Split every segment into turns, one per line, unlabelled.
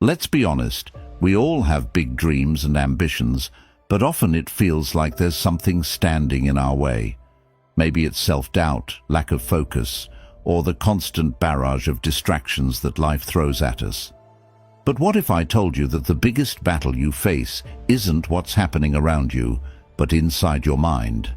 Let's be honest, we all have big dreams and ambitions, but often it feels like there's something standing in our way. Maybe it's self-doubt, lack of focus, or the constant barrage of distractions that life throws at us. But what if I told you that the biggest battle you face isn't what's happening around you, but inside your mind?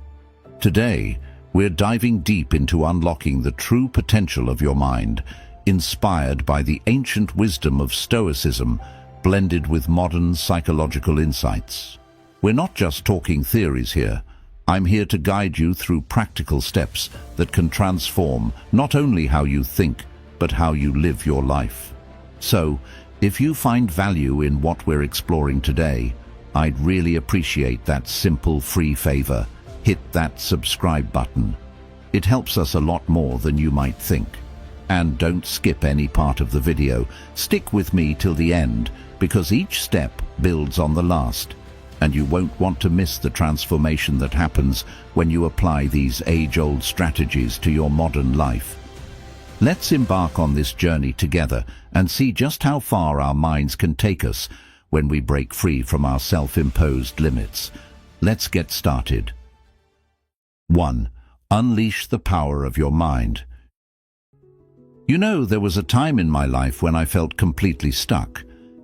Today, we're diving deep into unlocking the true potential of your mind, inspired by the ancient wisdom of Stoicism, blended with modern psychological insights. We're not just talking theories here. I'm here to guide you through practical steps that can transform not only how you think, but how you live your life. So, if you find value in what we're exploring today, I'd really appreciate that simple free favor. Hit that subscribe button. It helps us a lot more than you might think. And don't skip any part of the video. Stick with me till the end, because each step builds on the last, and you won't want to miss the transformation that happens when you apply these age-old strategies to your modern life. Let's embark on this journey together and see just how far our minds can take us when we break free from our self-imposed limits. Let's get started. 1. Unleash the power of your mind. You know, there was a time in my life when I felt completely stuck.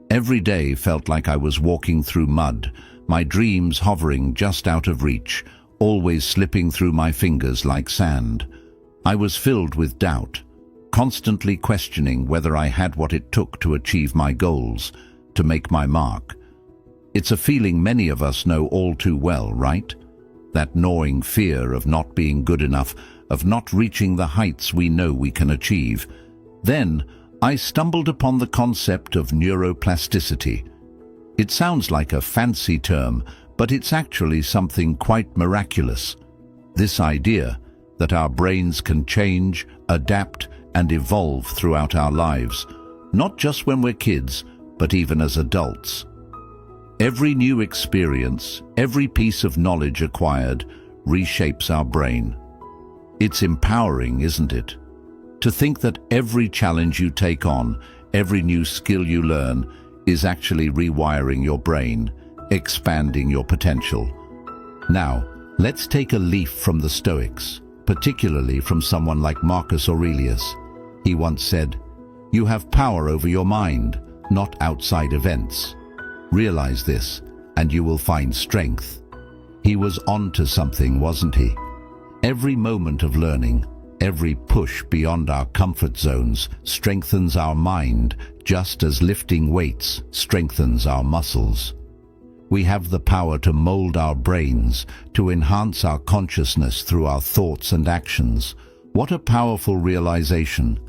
Every day felt like I was walking through mud, my dreams hovering just out of reach, always slipping through my fingers like sand. I was filled with doubt, constantly questioning whether I had what it took to achieve my goals, to make my mark. It's a feeling many of us know all too well, right? That gnawing fear of not being good enough, of not reaching the heights we know we can achieve. Then, I stumbled upon the concept of neuroplasticity. It sounds like a fancy term, but it's actually something quite miraculous. This idea that our brains can change, adapt, and evolve throughout our lives, not just when we're kids, but even as adults. Every new experience, every piece of knowledge acquired, reshapes our brain. It's empowering, isn't it? To think that every challenge you take on, every new skill you learn, is actually rewiring your brain, expanding your potential. Now, let's take a leaf from the Stoics, particularly from someone like Marcus Aurelius. He once said, "You have power over your mind, not outside events. Realize this, and you will find strength." He was onto something, wasn't he? Every moment of learning, every push beyond our comfort zones strengthens our mind, just as lifting weights strengthens our muscles. We have the power to mold our brains, to enhance our consciousness through our thoughts and actions. What a powerful realization.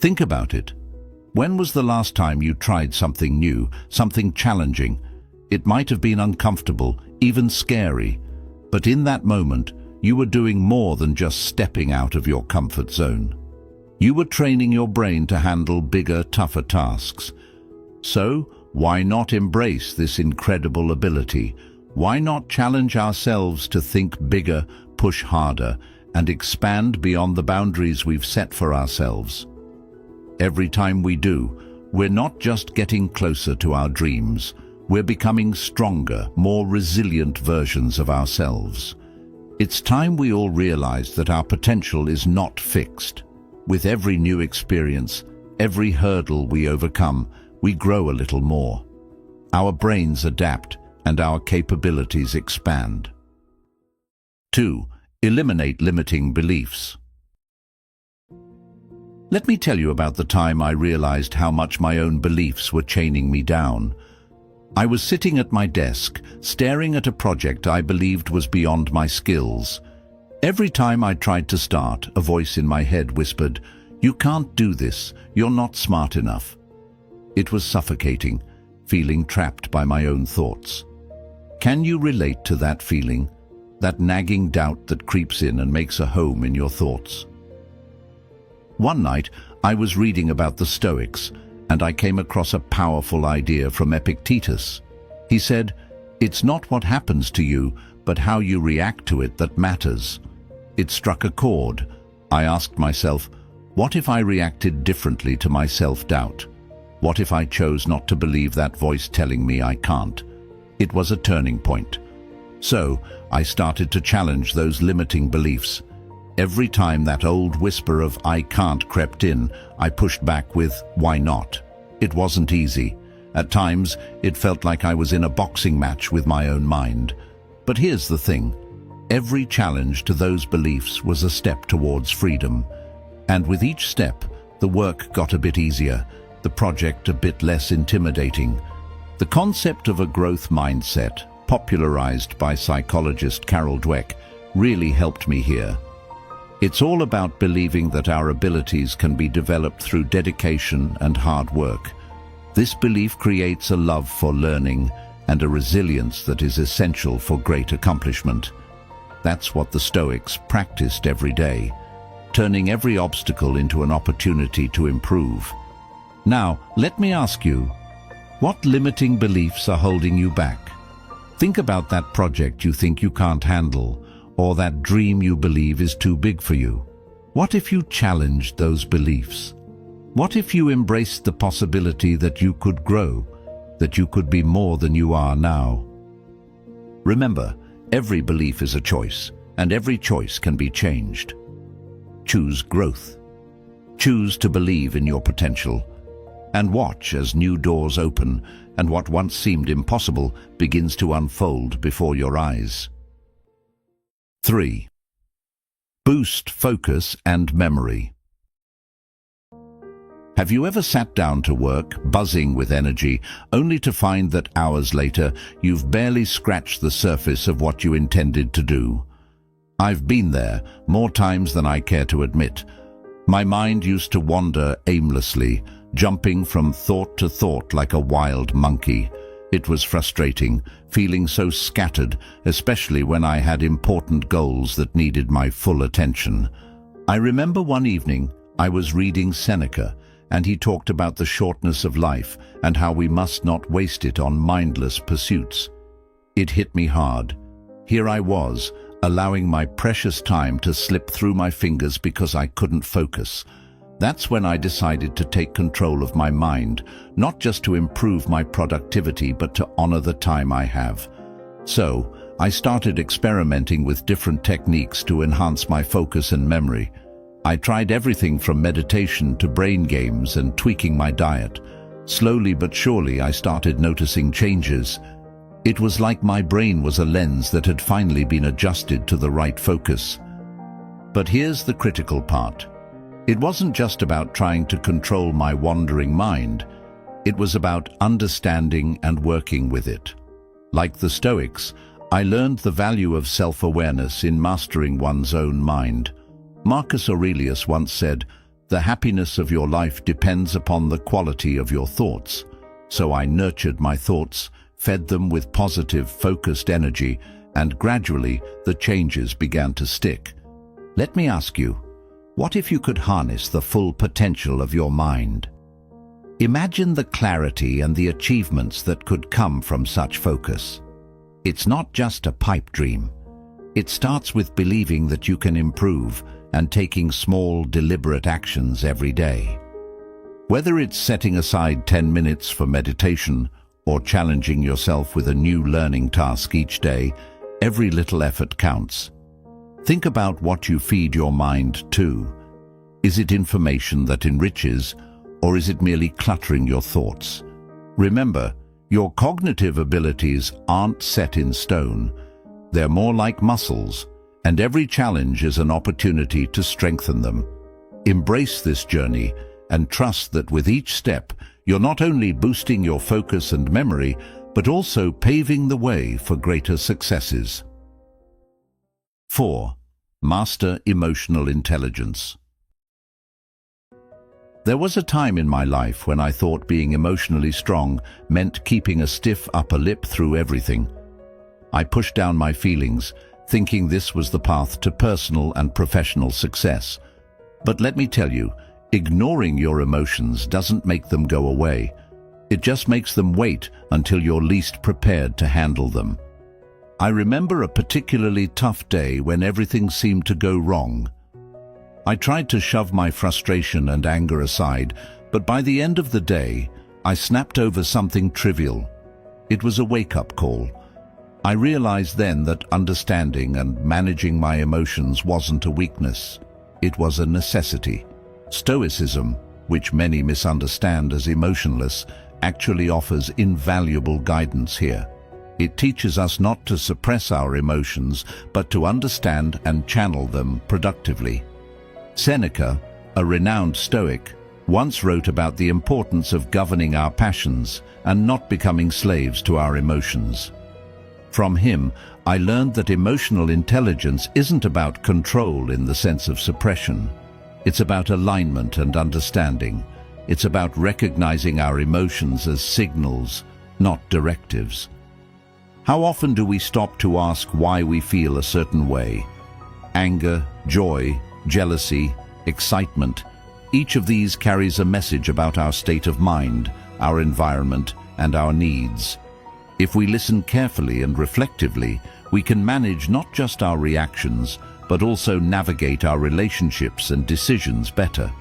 Think about it. When was the last time you tried something new, something challenging? It might have been uncomfortable, even scary, but in that moment, you were doing more than just stepping out of your comfort zone. You were training your brain to handle bigger, tougher tasks. So, why not embrace this incredible ability? Why not challenge ourselves to think bigger, push harder, and expand beyond the boundaries we've set for ourselves? Every time we do, we're not just getting closer to our dreams, we're becoming stronger, more resilient versions of ourselves. It's time we all realize that our potential is not fixed. With every new experience, every hurdle we overcome, we grow a little more. Our brains adapt and our capabilities expand. 2. Eliminate limiting beliefs. Let me tell you about the time I realized how much my own beliefs were chaining me down. I was sitting at my desk, staring at a project I believed was beyond my skills. Every time I tried to start, a voice in my head whispered, "You can't do this, you're not smart enough." It was suffocating, feeling trapped by my own thoughts. Can you relate to that feeling? That nagging doubt that creeps in and makes a home in your thoughts? One night, I was reading about the Stoics, and I came across a powerful idea from Epictetus. He said, "It's not what happens to you, but how you react to it that matters." It struck a chord. I asked myself, what if I reacted differently to my self-doubt? What if I chose not to believe that voice telling me I can't? It was a turning point. So, I started to challenge those limiting beliefs. Every time that old whisper of "I can't" crept in, I pushed back with "Why not?" It wasn't easy. At times, it felt like I was in a boxing match with my own mind. But here's the thing. Every challenge to those beliefs was a step towards freedom. And with each step, the work got a bit easier, the project a bit less intimidating. The concept of a growth mindset, popularized by psychologist Carol Dweck, really helped me here. It's all about believing that our abilities can be developed through dedication and hard work. This belief creates a love for learning and a resilience that is essential for great accomplishment. That's what the Stoics practiced every day, turning every obstacle into an opportunity to improve. Now, let me ask you, what limiting beliefs are holding you back? Think about that project you think you can't handle, or that dream you believe is too big for you. What if you challenged those beliefs? What if you embraced the possibility that you could grow, that you could be more than you are now? Remember, every belief is a choice, and every choice can be changed. Choose growth. Choose to believe in your potential, and watch as new doors open and what once seemed impossible begins to unfold before your eyes. 3. Boost focus and memory. Have you ever sat down to work, buzzing with energy, only to find that hours later you've barely scratched the surface of what you intended to do? I've been there, more times than I care to admit. My mind used to wander aimlessly, jumping from thought to thought like a wild monkey. It was frustrating, feeling so scattered, especially when I had important goals that needed my full attention. I remember one evening I was reading Seneca, and he talked about the shortness of life and how we must not waste it on mindless pursuits. It hit me hard. Here I was, allowing my precious time to slip through my fingers because I couldn't focus. That's when I decided to take control of my mind, not just to improve my productivity, but to honor the time I have. So, I started experimenting with different techniques to enhance my focus and memory. I tried everything from meditation to brain games and tweaking my diet. Slowly but surely, I started noticing changes. It was like my brain was a lens that had finally been adjusted to the right focus. But here's the critical part. It wasn't just about trying to control my wandering mind. It was about understanding and working with it. Like the Stoics, I learned the value of self-awareness in mastering one's own mind. Marcus Aurelius once said, "The happiness of your life depends upon the quality of your thoughts." So I nurtured my thoughts, fed them with positive, focused energy, and gradually the changes began to stick. Let me ask you, what if you could harness the full potential of your mind? Imagine the clarity and the achievements that could come from such focus. It's not just a pipe dream. It starts with believing that you can improve and taking small, deliberate actions every day. Whether it's setting aside 10 minutes for meditation or challenging yourself with a new learning task each day, every little effort counts. Think about what you feed your mind to. Is it information that enriches, or is it merely cluttering your thoughts? Remember, your cognitive abilities aren't set in stone. They're more like muscles, and every challenge is an opportunity to strengthen them. Embrace this journey and trust that with each step, you're not only boosting your focus and memory, but also paving the way for greater successes. 4. Master emotional intelligence. There was a time in my life when I thought being emotionally strong meant keeping a stiff upper lip through everything. I pushed down my feelings, thinking this was the path to personal and professional success. But let me tell you, ignoring your emotions doesn't make them go away. It just makes them wait until you're least prepared to handle them. I remember a particularly tough day when everything seemed to go wrong. I tried to shove my frustration and anger aside, but by the end of the day, I snapped over something trivial. It was a wake-up call. I realized then that understanding and managing my emotions wasn't a weakness. It was a necessity. Stoicism, which many misunderstand as emotionless, actually offers invaluable guidance here. It teaches us not to suppress our emotions, but to understand and channel them productively. Seneca, a renowned Stoic, once wrote about the importance of governing our passions and not becoming slaves to our emotions. From him, I learned that emotional intelligence isn't about control in the sense of suppression. It's about alignment and understanding. It's about recognizing our emotions as signals, not directives. How often do we stop to ask why we feel a certain way? Anger, joy, jealousy, excitement. Each of these carries a message about our state of mind, our environment, and our needs. If we listen carefully and reflectively, we can manage not just our reactions, but also navigate our relationships and decisions better.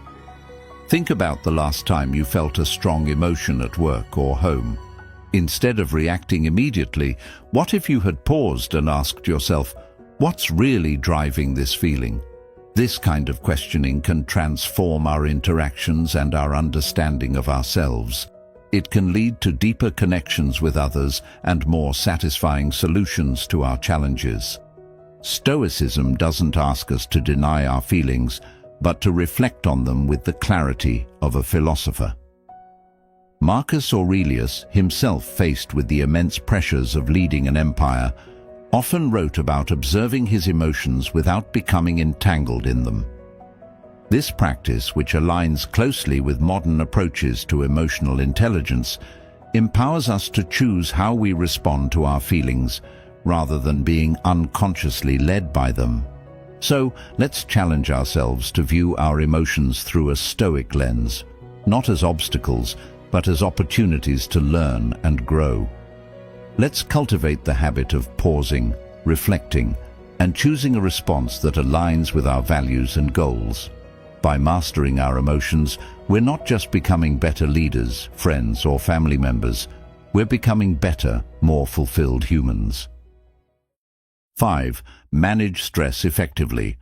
Think about the last time you felt a strong emotion at work or home. Instead of reacting immediately, what if you had paused and asked yourself, what's really driving this feeling? This kind of questioning can transform our interactions and our understanding of ourselves. It can lead to deeper connections with others and more satisfying solutions to our challenges. Stoicism doesn't ask us to deny our feelings, but to reflect on them with the clarity of a philosopher. Marcus Aurelius, himself faced with the immense pressures of leading an empire, often wrote about observing his emotions without becoming entangled in them. This practice, which aligns closely with modern approaches to emotional intelligence, empowers us to choose how we respond to our feelings, rather than being unconsciously led by them. So, let's challenge ourselves to view our emotions through a Stoic lens, not as obstacles, but as opportunities to learn and grow. Let's cultivate the habit of pausing, reflecting, and choosing a response that aligns with our values and goals. By mastering our emotions, we're not just becoming better leaders, friends, or family members. We're becoming better, more fulfilled humans. 5. Manage stress effectively.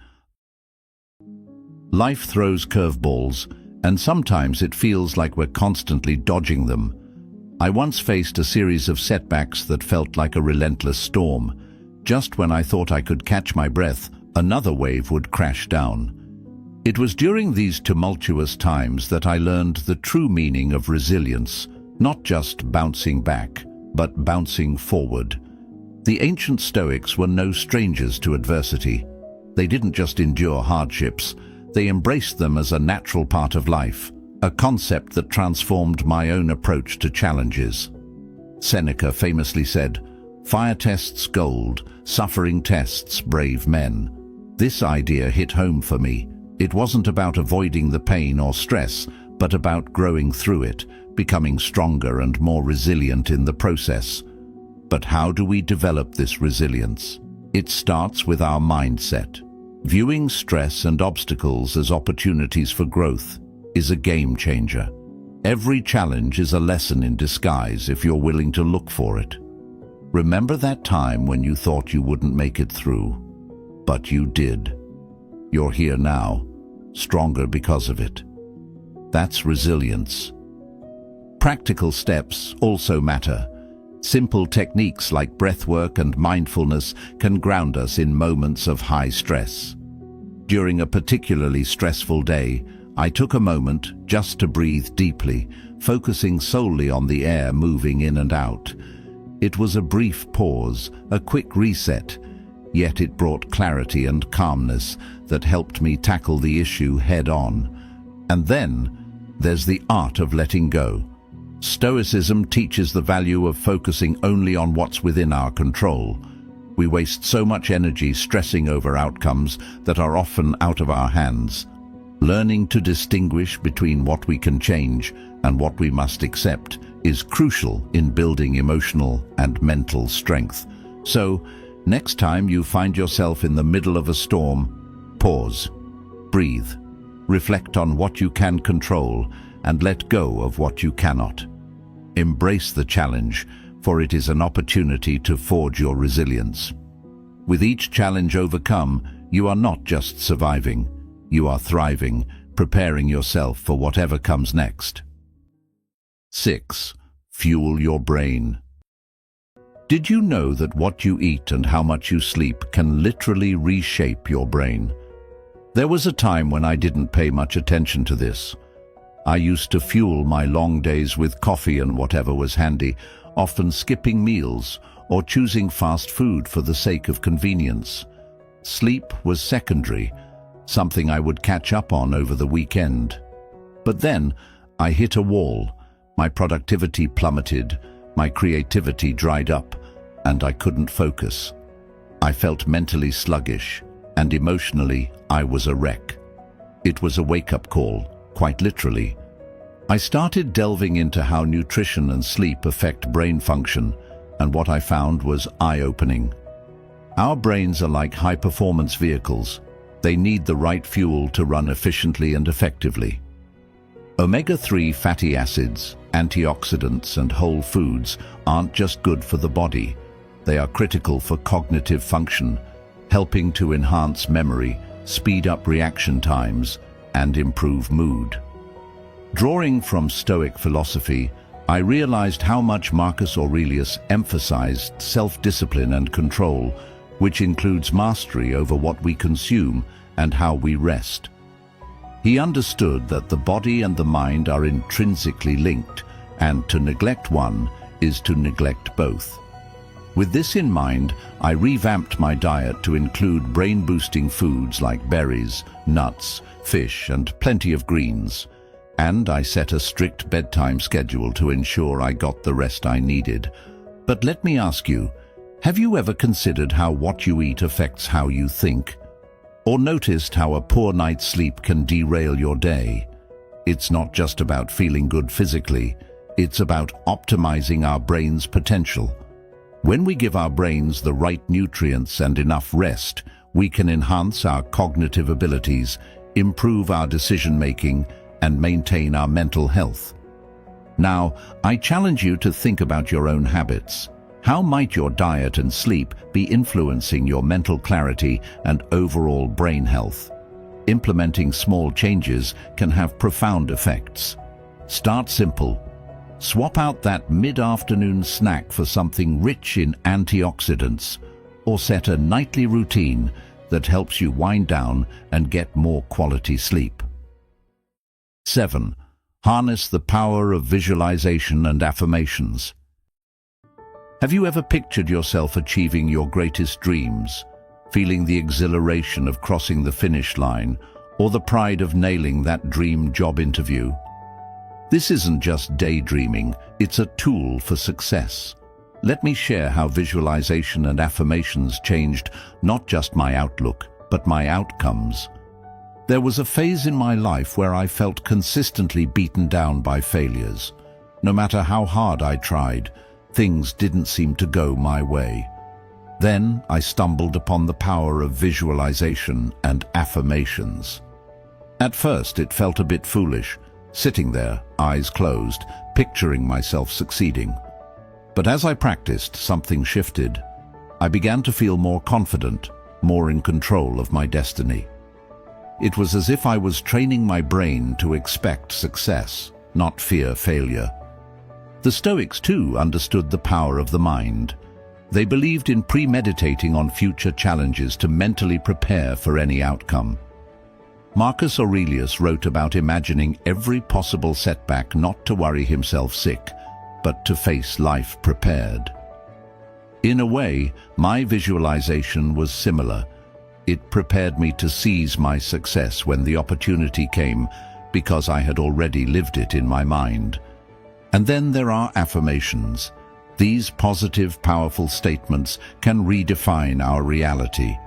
Life throws curveballs, and sometimes it feels like we're constantly dodging them. I once faced a series of setbacks that felt like a relentless storm. Just when I thought I could catch my breath, another wave would crash down. It was during these tumultuous times that I learned the true meaning of resilience, not just bouncing back, but bouncing forward. The ancient Stoics were no strangers to adversity. They didn't just endure hardships, they embraced them as a natural part of life, a concept that transformed my own approach to challenges. Seneca famously said, "Fire tests gold, suffering tests brave men." This idea hit home for me. It wasn't about avoiding the pain or stress, but about growing through it, becoming stronger and more resilient in the process. But how do we develop this resilience? It starts with our mindset. Viewing stress and obstacles as opportunities for growth is a game changer. Every challenge is a lesson in disguise if you're willing to look for it. Remember that time when you thought you wouldn't make it through, but you did. You're here now, stronger because of it. That's resilience. Practical steps also matter. Simple techniques like breathwork and mindfulness can ground us in moments of high stress. During a particularly stressful day, I took a moment just to breathe deeply, focusing solely on the air moving in and out. It was a brief pause, a quick reset, yet it brought clarity and calmness that helped me tackle the issue head-on. And then, there's the art of letting go. Stoicism teaches the value of focusing only on what's within our control. We waste so much energy stressing over outcomes that are often out of our hands. Learning to distinguish between what we can change and what we must accept is crucial in building emotional and mental strength. So, next time you find yourself in the middle of a storm, pause, breathe, reflect on what you can control, and let go of what you cannot. Embrace the challenge, for it is an opportunity to forge your resilience. With each challenge overcome, you are not just surviving, you are thriving, preparing yourself for whatever comes next. 6. Fuel your brain. Did you know that what you eat and how much you sleep can literally reshape your brain? There was a time when I didn't pay much attention to this. I used to fuel my long days with coffee and whatever was handy, often skipping meals or choosing fast food for the sake of convenience. Sleep was secondary, something I would catch up on over the weekend. But then I hit a wall. My productivity plummeted, my creativity dried up, and I couldn't focus. I felt mentally sluggish, and emotionally I was a wreck. It was a wake-up call, quite literally. I started delving into how nutrition and sleep affect brain function, and what I found was eye-opening. Our brains are like high-performance vehicles. They need the right fuel to run efficiently and effectively. Omega-3 fatty acids, antioxidants, and whole foods aren't just good for the body. They are critical for cognitive function, helping to enhance memory, speed up reaction times, and improve mood. Drawing from Stoic philosophy, I realized how much Marcus Aurelius emphasized self-discipline and control, which includes mastery over what we consume and how we rest. He understood that the body and the mind are intrinsically linked, and to neglect one is to neglect both. With this in mind, I revamped my diet to include brain-boosting foods like berries, nuts, fish, and plenty of greens. And I set a strict bedtime schedule to ensure I got the rest I needed. But let me ask you, have you ever considered how what you eat affects how you think? Or noticed how a poor night's sleep can derail your day? It's not just about feeling good physically, it's about optimizing our brain's potential. When we give our brains the right nutrients and enough rest, we can enhance our cognitive abilities, improve our decision-making, and maintain our mental health. Now, I challenge you to think about your own habits. How might your diet and sleep be influencing your mental clarity and overall brain health? Implementing small changes can have profound effects. Start simple. Swap out that mid-afternoon snack for something rich in antioxidants, or set a nightly routine that helps you wind down and get more quality sleep. 7. Harness the power of visualization and affirmations. Have you ever pictured yourself achieving your greatest dreams, feeling the exhilaration of crossing the finish line, or the pride of nailing that dream job interview? This isn't just daydreaming, it's a tool for success. Let me share how visualization and affirmations changed not just my outlook, but my outcomes. There was a phase in my life where I felt consistently beaten down by failures. No matter how hard I tried, things didn't seem to go my way. Then I stumbled upon the power of visualization and affirmations. At first it felt a bit foolish, sitting there, eyes closed, picturing myself succeeding. But as I practiced, something shifted. I began to feel more confident, more in control of my destiny. It was as if I was training my brain to expect success, not fear failure. The Stoics, too, understood the power of the mind. They believed in premeditating on future challenges to mentally prepare for any outcome. Marcus Aurelius wrote about imagining every possible setback, not to worry himself sick, but to face life prepared. In a way, my visualization was similar. It prepared me to seize my success when the opportunity came, because I had already lived it in my mind. And then there are affirmations. These positive, powerful statements can redefine our reality.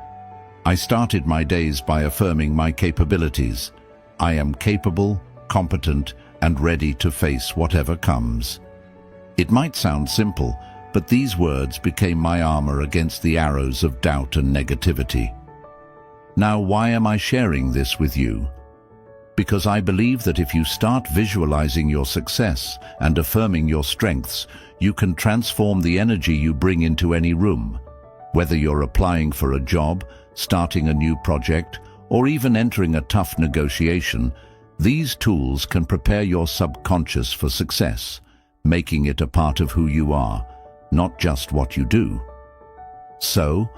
I started my days by affirming my capabilities. I am capable, competent, and ready to face whatever comes. It might sound simple, but these words became my armor against the arrows of doubt and negativity. Now, why am I sharing this with you? Because I believe that if you start visualizing your success and affirming your strengths, you can transform the energy you bring into any room. Whether you're applying for a job, starting a new project, or even entering a tough negotiation, these tools can prepare your subconscious for success, making it a part of who you are, not just what you do. So,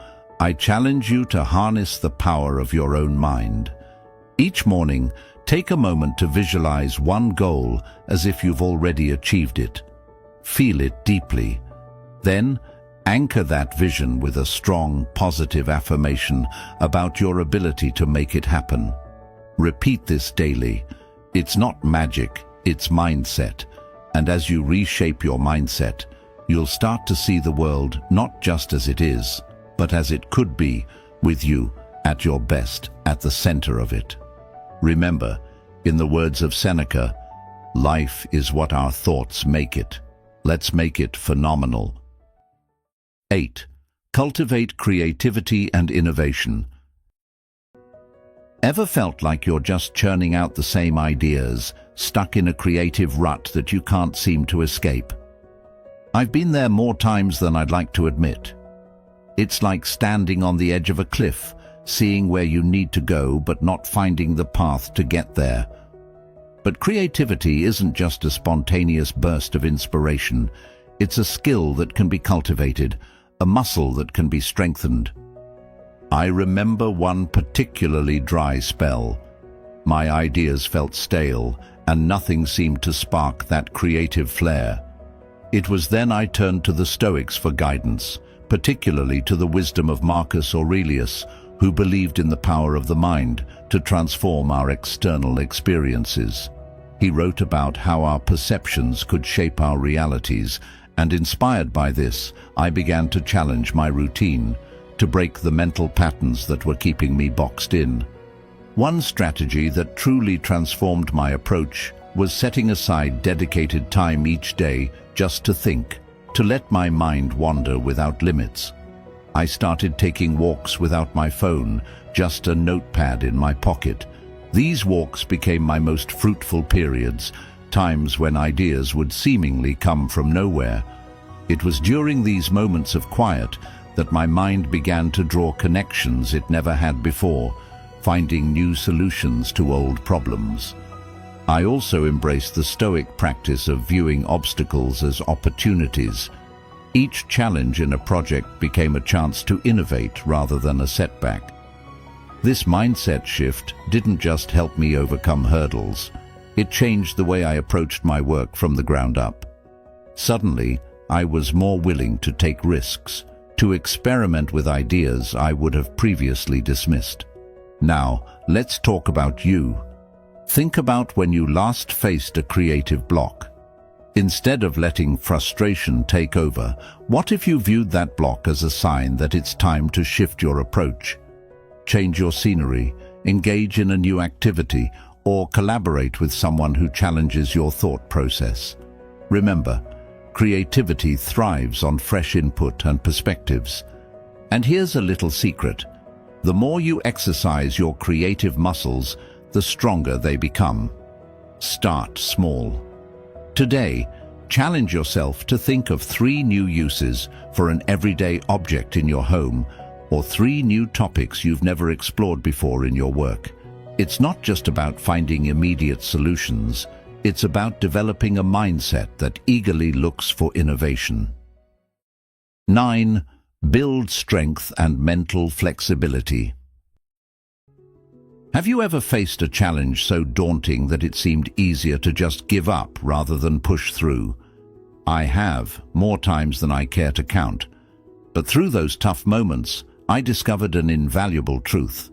I challenge you to harness the power of your own mind. Each morning, take a moment to visualize one goal as if you've already achieved it. Feel it deeply. Then, anchor that vision with a strong, positive affirmation about your ability to make it happen. Repeat this daily. It's not magic, it's mindset. And as you reshape your mindset, you'll start to see the world not just as it is, but as it could be, with you at your best, at the center of it. Remember, in the words of Seneca, life is what our thoughts make it. Let's make it phenomenal. 8. Cultivate creativity and innovation. Ever felt like you're just churning out the same ideas, stuck in a creative rut that you can't seem to escape? I've been there more times than I'd like to admit. It's like standing on the edge of a cliff, seeing where you need to go but not finding the path to get there. But creativity isn't just a spontaneous burst of inspiration. It's a skill that can be cultivated, a muscle that can be strengthened. I remember one particularly dry spell. My ideas felt stale, and nothing seemed to spark that creative flair. It was then I turned to the Stoics for guidance, particularly to the wisdom of Marcus Aurelius, who believed in the power of the mind to transform our external experiences. He wrote about how our perceptions could shape our realities, and inspired by this, I began to challenge my routine, to break the mental patterns that were keeping me boxed in. One strategy that truly transformed my approach was setting aside dedicated time each day just to think, to let my mind wander without limits. I started taking walks without my phone, just a notepad in my pocket. These walks became my most fruitful periods, times when ideas would seemingly come from nowhere. It was during these moments of quiet that my mind began to draw connections it never had before, finding new solutions to old problems. I also embraced the Stoic practice of viewing obstacles as opportunities. Each challenge in a project became a chance to innovate rather than a setback. This mindset shift didn't just help me overcome hurdles. It changed the way I approached my work from the ground up. Suddenly, I was more willing to take risks, to experiment with ideas I would have previously dismissed. Now, let's talk about you. Think about when you last faced a creative block. Instead of letting frustration take over, what if you viewed that block as a sign that it's time to shift your approach? Change your scenery, engage in a new activity, or collaborate with someone who challenges your thought process. Remember, creativity thrives on fresh input and perspectives. And here's a little secret. The more you exercise your creative muscles, the stronger they become. Start small. Today, challenge yourself to think of 3 new uses for an everyday object in your home, or 3 new topics you've never explored before in your work. It's not just about finding immediate solutions, it's about developing a mindset that eagerly looks for innovation. 9. Build strength and mental flexibility. Have you ever faced a challenge so daunting that it seemed easier to just give up rather than push through? I have, more times than I care to count. But through those tough moments, I discovered an invaluable truth.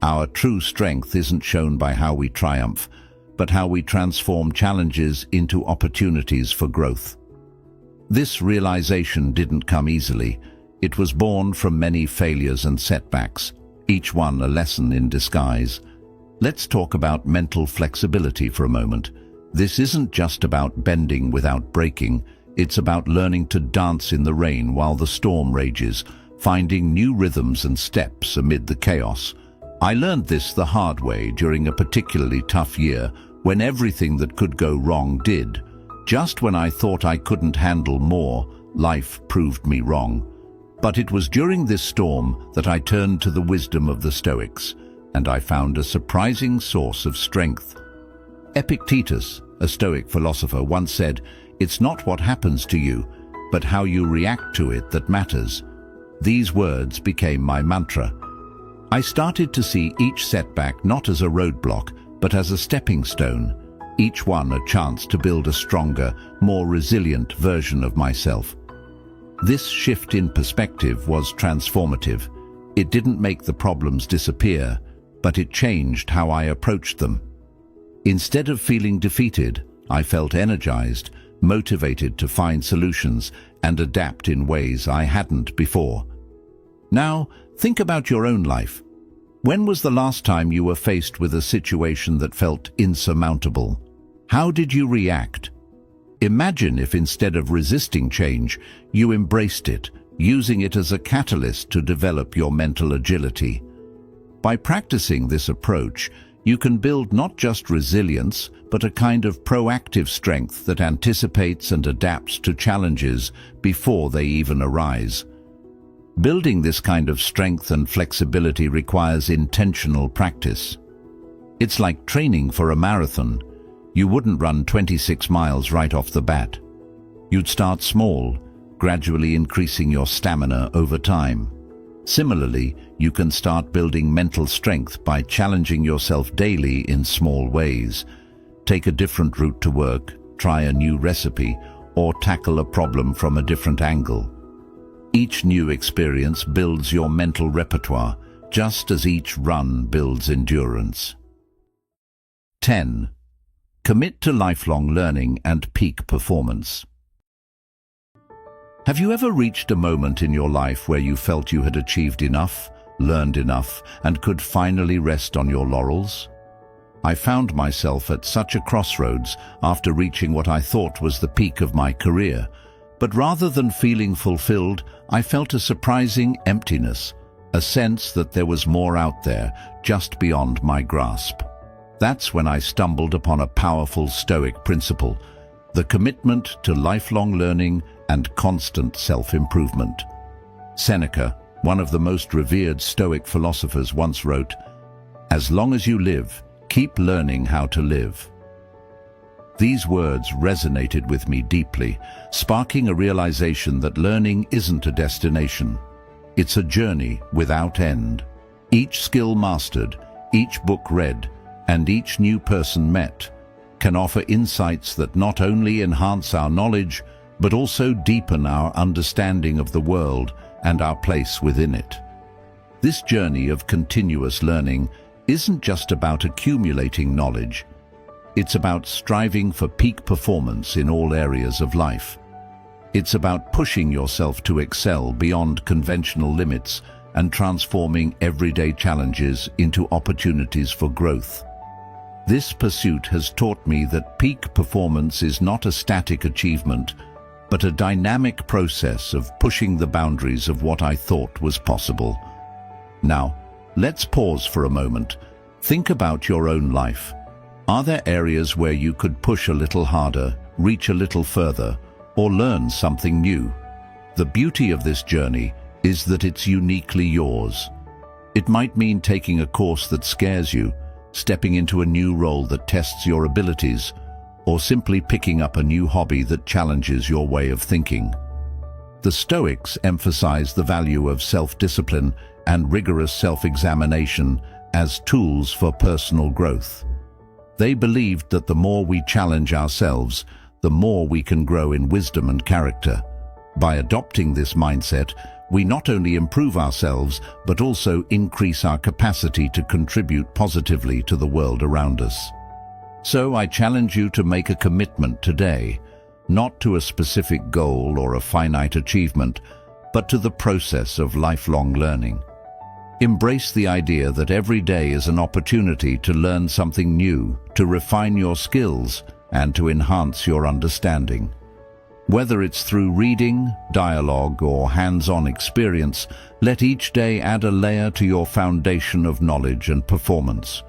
Our true strength isn't shown by how we triumph, but how we transform challenges into opportunities for growth. This realization didn't come easily. It was born from many failures and setbacks, each one a lesson in disguise. Let's talk about mental flexibility for a moment. This isn't just about bending without breaking. It's about learning to dance in the rain while the storm rages, finding new rhythms and steps amid the chaos. I learned this the hard way during a particularly tough year when everything that could go wrong did. Just when I thought I couldn't handle more, life proved me wrong. But it was during this storm that I turned to the wisdom of the Stoics, and I found a surprising source of strength. Epictetus, a Stoic philosopher, once said, "It's not what happens to you, but how you react to it that matters." These words became my mantra. I started to see each setback not as a roadblock, but as a stepping stone, each one a chance to build a stronger, more resilient version of myself. This shift in perspective was transformative. It didn't make the problems disappear, but it changed how I approached them. Instead of feeling defeated, I felt energized, motivated to find solutions and adapt in ways I hadn't before. Now, think about your own life. When was the last time you were faced with a situation that felt insurmountable? How did you react? Imagine if instead of resisting change, you embraced it, using it as a catalyst to develop your mental agility. By practicing this approach, you can build not just resilience, but a kind of proactive strength that anticipates and adapts to challenges before they even arise. Building this kind of strength and flexibility requires intentional practice. It's like training for a marathon. You wouldn't run 26 miles right off the bat. You'd start small, gradually increasing your stamina over time. Similarly, you can start building mental strength by challenging yourself daily in small ways. Take a different route to work, try a new recipe, or tackle a problem from a different angle. Each new experience builds your mental repertoire, just as each run builds endurance. 10. Commit to lifelong learning and peak performance. Have you ever reached a moment in your life where you felt you had achieved enough, learned enough, and could finally rest on your laurels? I found myself at such a crossroads after reaching what I thought was the peak of my career. But rather than feeling fulfilled, I felt a surprising emptiness, a sense that there was more out there, just beyond my grasp. That's when I stumbled upon a powerful Stoic principle, the commitment to lifelong learning and constant self-improvement. Seneca, one of the most revered Stoic philosophers, once wrote, "As long as you live, keep learning how to live." These words resonated with me deeply, sparking a realization that learning isn't a destination. It's a journey without end. Each skill mastered, each book read, and each new person met can offer insights that not only enhance our knowledge, but also deepen our understanding of the world and our place within it. This journey of continuous learning isn't just about accumulating knowledge. It's about striving for peak performance in all areas of life. It's about pushing yourself to excel beyond conventional limits and transforming everyday challenges into opportunities for growth. This pursuit has taught me that peak performance is not a static achievement, but a dynamic process of pushing the boundaries of what I thought was possible. Now, let's pause for a moment. Think about your own life. Are there areas where you could push a little harder, reach a little further, or learn something new? The beauty of this journey is that it's uniquely yours. It might mean taking a course that scares you, stepping into a new role that tests your abilities, or simply picking up a new hobby that challenges your way of thinking. The Stoics emphasize the value of self-discipline and rigorous self-examination as tools for personal growth. They believed that the more we challenge ourselves, the more we can grow in wisdom and character. By adopting this mindset, we not only improve ourselves, but also increase our capacity to contribute positively to the world around us. So I challenge you to make a commitment today, not to a specific goal or a finite achievement, but to the process of lifelong learning. Embrace the idea that every day is an opportunity to learn something new, to refine your skills, and to enhance your understanding. Whether it's through reading, dialogue, or hands-on experience, let each day add a layer to your foundation of knowledge and performance.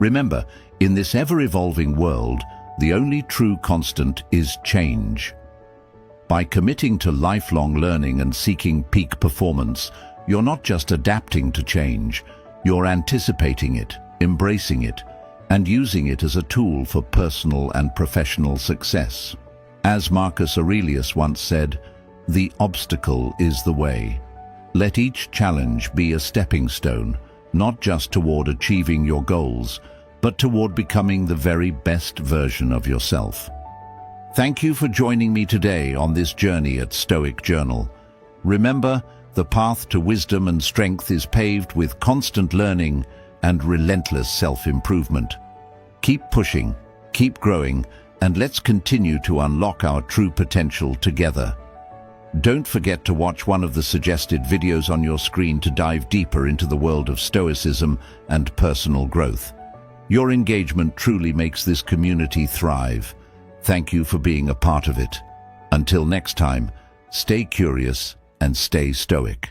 Remember, in this ever-evolving world, the only true constant is change. By committing to lifelong learning and seeking peak performance, you're not just adapting to change, you're anticipating it, embracing it, and using it as a tool for personal and professional success. As Marcus Aurelius once said, "The obstacle is the way." Let each challenge be a stepping stone, not just toward achieving your goals, but toward becoming the very best version of yourself. Thank you for joining me today on this journey at Stoic Journal. Remember, the path to wisdom and strength is paved with constant learning and relentless self-improvement. Keep pushing, keep growing, and let's continue to unlock our true potential together. Don't forget to watch one of the suggested videos on your screen to dive deeper into the world of Stoicism and personal growth. Your engagement truly makes this community thrive. Thank you for being a part of it. Until next time, stay curious and stay stoic.